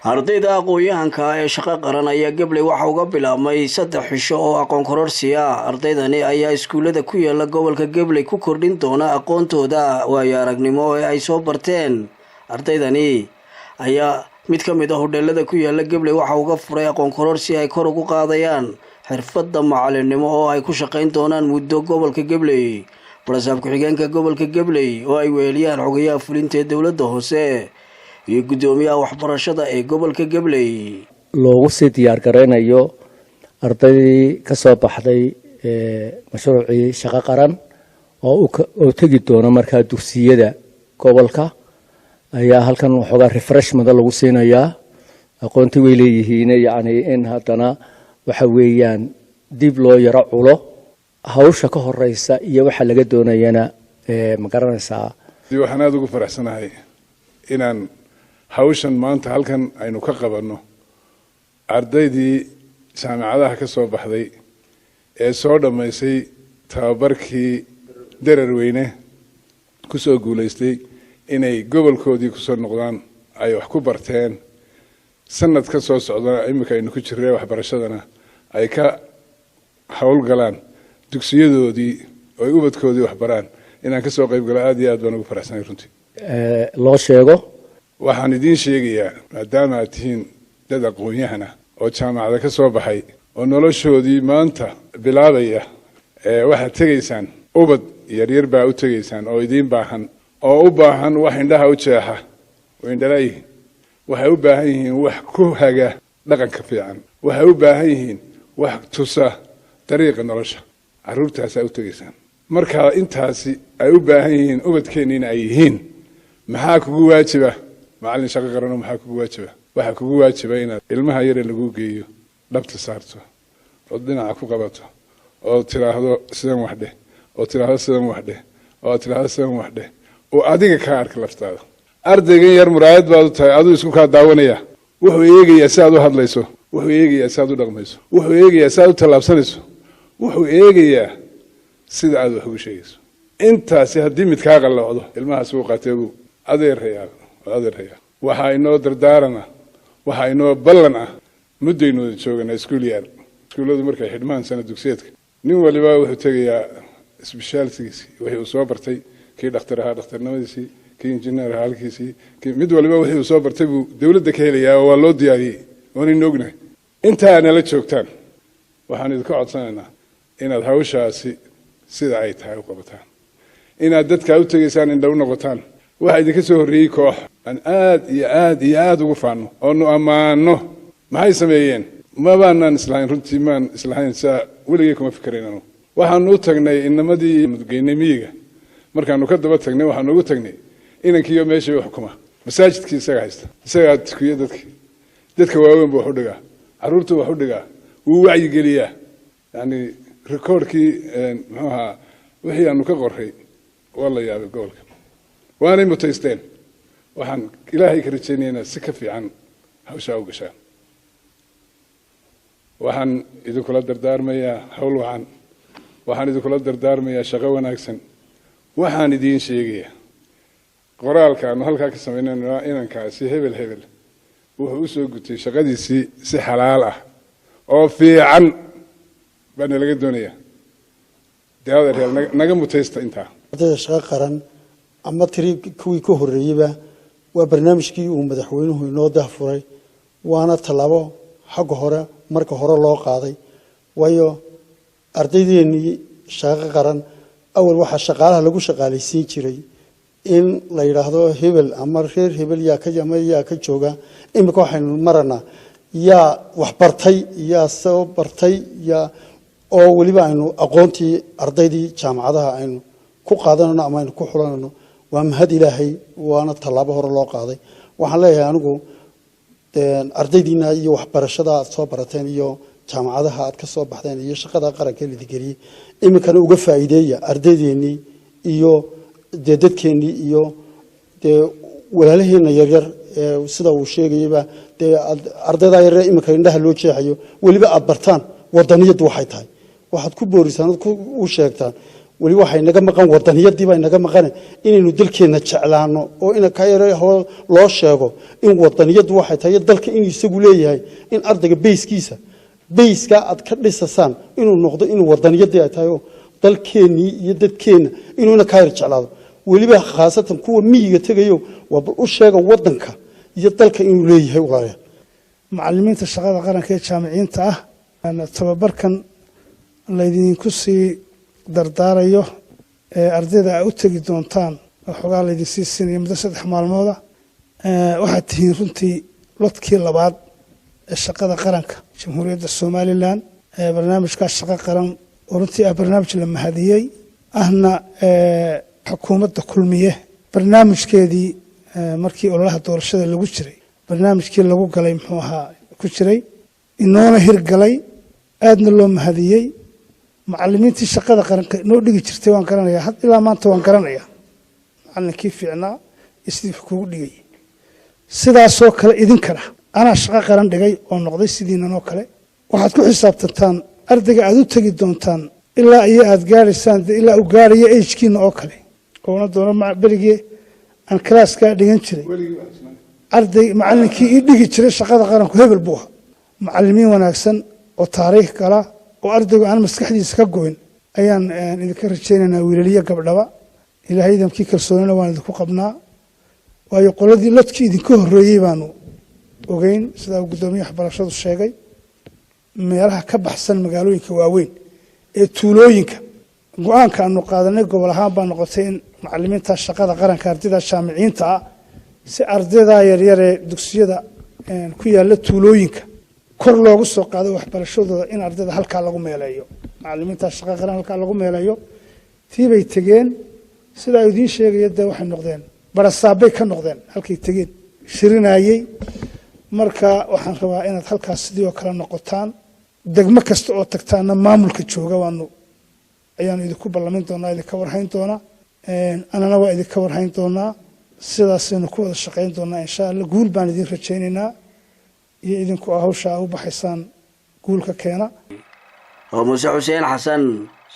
ardayda aqoon-yahanka ee shaqo qaran ayaa Gabley waxa uga bilaabmay 3 xisho oo aqoon kororsiya. ardaydani ayaa iskuulada ku yaala gobolka Gabley ku kordhin doona aqoontooda waayo aragnimo ee ay soo barteen. ardaydani ayaa mid ka mid ah hodheelada ku yaala Gabley waxa uga furay aqoon kororsi ay kor ugu qaadayaan xirfadda macalinimo oo ay ku shaqeyn doonaan muddo gobolka Gabley. Barasaab ku-xigeenka gobolka Gabley oo ay weeliyaan xogayaha fulinta dawladda hoose iyo gudoomiyaha waxbarashada ee gobolka Gabley loogu sii diyaar gareynayo ardaydii ka soo baxday mashruucii shaqo qaran oo tagi doona markaa dugsiyada gobolka ayaa halkan waxoogaa refreshment lagu siinayaa aqoontii way leeyihiin yacni in haddana waxa weeyaan dib loo yaro culo hawsha ka horeysa iyo waxa laga doonayana ma garanaysaa. waxaan aad ugu faraxsanahay inaan hawshan maanta halkan aynu ka qabanno ardaydii jaamacadaha ka soo baxday ee soo dhamaysay tababarkii dararweyne ku soo guuleystay inay gobolkoodii ku soo noqdaan ay wax ku barteen sanad ka soo socdana imika aynu ku jirnay waxbarashadana ay ka hawlgalaan dugsiyadoodii oo ay ubadkoodii wax baraan inaan ka soo qayb galo aad iyo aad baan ugu faraxsanahay runtii. loo sheego waxaan idiin sheegayaa maadaama aad tihiin dad aqoon-yahan ah oo jaamacada ka soo baxay oo noloshoodii maanta bilaabaya waxaad tegaysaan ubad yaryar baa u tegaysaan oo idiin baahan oo u baahan wax indhaha u jeexa oo indhalaayihiin waxay u baahan yihiin wax ku haga dhaqanka fiican waxay u baahan yihiin wax tusa dariiqa nolosha carruurtaasaa u tegaysaan markaa intaasi ay u baahan yihiin ubadkeenniina ay yihiin maxaa kugu waajiba macallin shaqo qaran maxaa kugu waajiba waxa kugu waajiba inaad ilmaha yar lagu geeyo dhabta saarto oo dhinaca ku qabato oo tiraahdo sidan wax dheh oo tiraahdo sidan wax dheh oo tiraahdo sidan wax dheh oo adiga ka arka laftaada. ardaygan yar muraayad baad u tahay aduu isku ka daawanaya wuxuu eegayaa si aad u hadlayso wuxuu eegayaa si aad u dhaqmayso wuxuu eegayaa si aad u tallaabsanayso wuxuu eegayaa sida aad wax ugu sheegayso. intaasi haddii mid kaa qalloocdo ilmahaas uu qateegu adeeraya waxaa inoo dardaarana waxaa inoo ballan ah muddaynu jooganaa iskuulladu markay xidhmaan sana dugsiyeedka nin waliba wuxuu tegayaa isbishaaltigiisii wixii uu soo bartay kii dhakhtar ahaa dhakhtarnimadiisii kii injineer ahaa halkiisii mid waliba wixii uu soo bartay buu dawladda ka helayaa oo waa loo diyaariyey waanaynu ognahay. intaa nala joogtaan waxaan idinka codsanaynaa inaad hawshaasi sida ay tahay u qabataan inaad dadka u tegaysaan indha u noqotaan. waxaa idinka soo horreeyey koox aan aad ugu faano oo nu ammaano maxay sameeyeen mabaanaan islahayn runtii maan islahayn saa weligay kuma fikeraynanu waxaanu u tagnay inamadii geynay miyiga markaanu ka daba tagnay waxaanu ugu tagnay inankiiyo meeshii u xukuma masaajidkii isaga haysta isagaa tukiya dadka waaweyn buu wax u dhigaa carruurtu wax u dhigaa wuu wacyigeliyaa yani rikoorkii muxuu ahaa wixii aanu ka qorray waa la yaabay gobolka waanay mutaysteen. waxaan ilaahay ka rajaynaynaa si ka fiican hawshaa u gashaan. waxaan idinkula dardaarmayaa hawl wacan waxaan idinkula dardaarmayaa shaqo wanaagsan. waxaan idiin sheegayaa qoraalka aanu halkaa ka samaynayno inankaasi hebel wuxuu u soo gutay shaqadiisii si xalaal ah oo fiican baana laga doonayaa. daawadeer naga mutaysta intaa shaqo qaran ama tiri kuwii ka horreeyayba waa barnaamijkii uu madaxweynuhu inoo dahfuray waana tallaabo xagga hore marka hore loo qaaday waayo ardaydeenii shaqo qaran awal waxaa shaqaalaha lagu shaqaalaysiin jiray in la yidhaahdo hebel ama reer hebel yaa ka jooga imika waxaynu maranaa yaa wax bartay yaa soo bartay yaa oo weliba aynu aqoontii ardaydii jaamacadaha aynu ku qaadanayno ama aynu ku xulanayno waa mahad ilaahay waana tallaabo hore loo qaaday. waxaan leeyahay anigu ardaydiina iyo waxbarashada aad soo barateen iyo jaamacadaha aad ka soo baxdeen iyo shaqada qaranka la digeliyay imikana uga faa'iideeya ardaydeennii iyo dadkeennii iyo walaalaheena yaryar sida uu sheegayba ardayda yaryar imika indhaha loo jeexayo weliba aad bartaan wadaniyadu waxay tahay waxaad ku boorisaan u sheegtaan weli waxay naga maqan wadaniyadii bay naga maqan inaynu dalkeena jeclaano oo ina ka yar loo sheego in wadaniyadu waxay tahay dalka in isagu leeyahay in ardayga bayskiisa bayska aad ka dhisasaan inuu noqdo in wadaniyadii ay tahay dalkeeni iyo dadkeena inuu ka yar jeclaado weliba khaasatan kuwa miyiga tagayo waa u sheega wadanka iyo dalka inuu leeyahay walaal macallimiinta shaqada qaranka ee jaamiciinta ah ana tababarkan laydinku sii dardaarayo ardayda ay u tagi doontaan xogaa laydin sii siinaya muddo 3 maalmooda waxaad tihiin runtii lodkii labaad ee shaqada qaranka jamhuuriyadda Soomaaliland barnaamijka shaqo qaran oo runtii barnaamij la mahadiyay ahna xukuumadda kulmiye barnaamijkeedii markii ololaha doorashada lagu jiray barnaamijkii lagu galay muxuu ahaa ku jiray inoona hirgalay aadna loo mahadiyay macallimiintii shaqada qaranka noo dhigi jirtay waan garanayaa had ilaa maanta waan garanayaa macallinkii fiicnaa isii kugu dhigay sidaasoo kale idinkana ana shaqo qaran dhigay oo noqday sidiinanoo kale waxaad ku xisaabtantaan ardayga aad u tagi doontaan ilaa iyo aad gaaraysaan ilaa uu gaarayo age-kiina oo kale oona doono berigii aan kalaaska dhigan jiray arday macallinkii ii dhigi jiray shaqada qaranku hebel buu ahaa macallimiin wanaagsan oo taariikh kala oo ardaygu aan maskaxdiisa ka goyn ayaan idinka rajaynaynaa wiilaliya gabdhaba ilaahay idamkii kalsoonina waan idinku qabnaa waayo qoladii lodkii idinka horreeyey baanu ogeyn sida gudoomiyaha waxbarashadu sheegay meelaha ka baxsan magaalooyinka waaweyn ee tuulooyinka go'aanka aanu qaadanay gobol ahaan baa noqotay in macallimiinta shaqada qaranka ardayda jaamiciinta ah si ardayda yaryar ee dugsiyada ku yaala tuulooyinka kor loogu soo qaado waxbarashadooda in ardayda halka lagu meeleeyo macallimiinta shaqada qaran halka lagu meeleeyo tiibay tageen sida ay idin sheegayeen waxay noqdeen barasaabay ka noqdeen halkay tageen shirinayay marka waxaan rabaa inaad halkaas sidii oo kala noqotaan degmo kasta oo tagtaana maamulka jooga ayaan idinku ballamin doonaa idinka warhayn doonaa anana waa idinka warhayn doonaa sidaasaynu ku wada shaqayn doonaa insha Allah guul baan idin rajaynaynaa iyo idinku hawsha u baxaysaan guulka keena Muuse Xuseen Xasan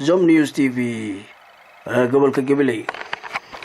Zom News TV gobolka Gabiley